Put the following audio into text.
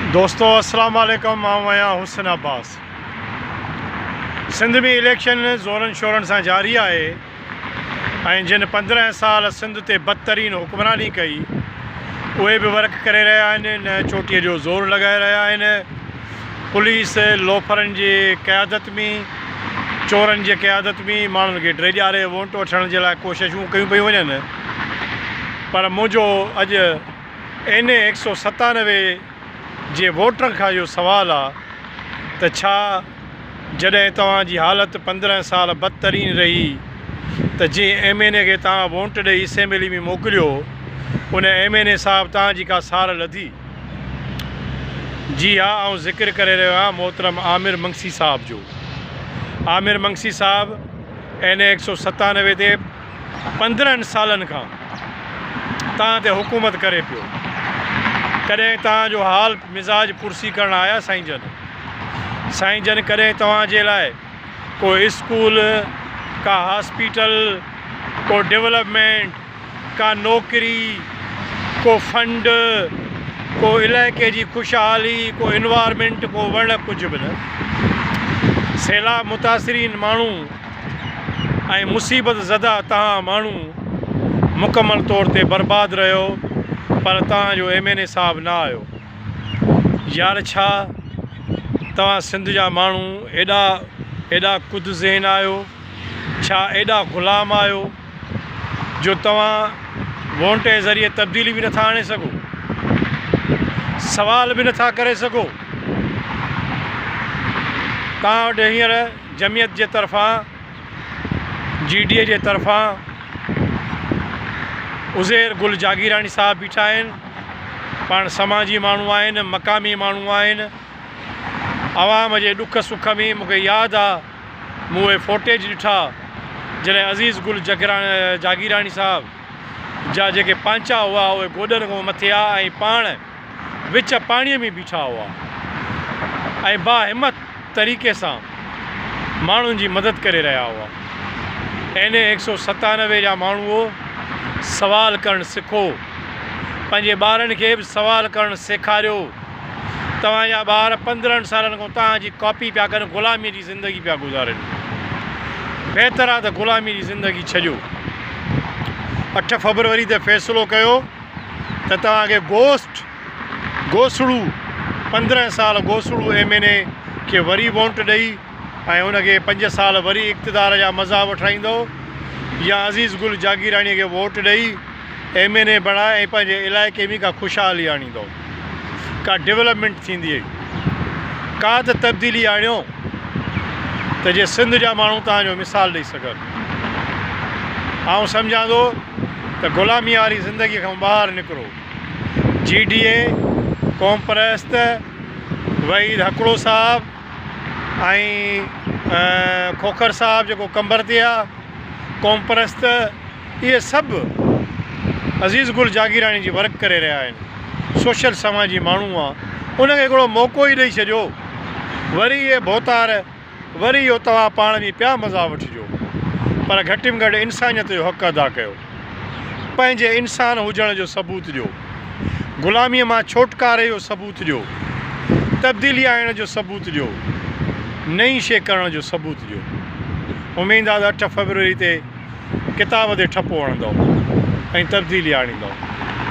दोस्तों अस्सलाम वालेकुम। मां आहियां हुसन अब्बास। सिंध में इलेक्शन ज़ोरनि शोरनि सां जारी आहे ऐं जिन 15 साल सिंध ते बदतरीन हुक्मरानी कई उहे बि वर्क करे रहिया आहिनि, न चोटीअ जो ज़ोर लॻाए रहिया आहिनि। पुलिस लोफरनि जी क़यादत में, चोरनि जी क़यादत में माण्हुनि खे ड्रेॼारे वोट वठण जे लाइ कोशिशूं कयूं पियूं वञनि। पर मुंहिंजो अॼु NA 197 जे वोटरनि खां इहो सुवालु आहे त छा जॾहिं तव्हांजी हालति 15 साल बदतरीन रही त जंहिं MNA खे तव्हां वोट ॾेई असेंबली में मोकिलियो उन MNA साहिबु तव्हांजी का सार लधी? जी हा, ऐं ज़िक्र करे रहियो आहियां मोहतरम आमिर मंगसी साहिब जो। आमिर मंगसी साहिबु NA 197 ते 15 सालनि खां तव्हां ते हुकूमत करे पियो। कॾहिं तव्हांजो हाल मिज़ाज कुर्सी करणु आया साईं जन? कॾहिं तव्हांजे लाइ को स्कूल, का हॉस्पिटल, को डेवलपमेंट, का नौकरी, को फंड, को इलाइक़े जी खुशहाली, को इन्वायरमेंट, को वण, कुझु बि न। सैलाब मुतासिरीन माण्हू ऐं मुसीबत ज़दा तव्हां माण्हू मुकमल तौर ते बर्बादु रहियो, पर तव्हांजो MNA साहिबु न आयो। यार छा तव्हां सिंध जा माण्हू एॾा ख़ुदि ज़हन आहियो? छा एॾा ग़ुलाम आहियो जो तव्हां वोट जे ज़रिए तब्दीली बि नथा आणे सघो, सवाल बि नथा करे सघो? तव्हां वटि हींअर जमियत जे तरफ़ां, GDA जे तरफ़ां उज़ैर गुल जागीरानी साहिबु बीठा आहिनि। पाण समाजी माण्हू आहिनि, मक़ामी माण्हू आहिनि। आवाम जे ॾुख सुख में मूंखे यादि आहे मूं उहे फोटेज ॾिठा जॾहिं अज़ीज़ गुल जागीरानी साहिबु जा जेके पांचा हुआ उहे गोॾनि खां मथे आहे ऐं पाण विच पाणीअ में बीठा हुआ ऐं बाहिमत तरीक़े सां माण्हुनि जी मदद करे रहिया हुआ। NA 197 जा माण्हू सवाल करणु सिखो, पंहिंजे ॿारनि खे बि सवाल करणु सेखारियो। तव्हांजा ॿार 15 सालनि खां तव्हांजी कॉपी पिया कनि, ग़ुलामीअ जी ज़िंदगी पिया गुज़ारनि। बहितर आहे त ग़ुलामीअ जी ज़िंदगी छॾियो। 8 फरवरी ते फ़ैसिलो कयो त तव्हांखे घोसड़ू 15 साल घोसड़ू MNA खे वरी वोट ॾेई ऐं उनखे 5 साल वरी इक़्तिदार जा मज़ा वठाईंदो, या अज़ीज़ गुल जागीरानीअ खे वोट ॾेई MNA बणाए ऐं पंहिंजे इलाइक़े में का खुशहाली आणींदो, का डेवलपमेंट थींदी, का त तब्दीली आणियो त जे सिंध जा माण्हू तव्हांजो मिसाल ॾेई सघनि। आउं सम्झां थो त ग़ुलामी वारी ज़िंदगीअ खां ॿाहिरि निकिरो। GDA, क़ौम परस्त, वहीद हकड़ो साहिबु ऐं खोखर साहिबु जेको कंबर ते आहे, क़ौम परस्त, इहे सभु अज़ीज़ गुल जागीरानी जी वर्क करे रहिया आहिनि। सोशल समाजी माण्हू आहे, उनखे हिकिड़ो मौक़ो ई ॾेई छॾियो। वरी इहे भोतार, वरी इहो तव्हां पाण में पिया मज़ा वठिजो, पर घटि में घटि इंसानियत जो हक़ अदा कयो। पंहिंजे इंसान हुजण जो सबूत ॾियो, ग़ुलामीअ मां छोटकारे जो सबूत ॾियो, तब्दीली आणण जो सबूत ॾियो, नई शइ करण जो सबूत ॾियो। उमेदु आहे त 8 फरवरी ते किताब ते ठपो हणंदो ऐं तब्दीली आणींदो।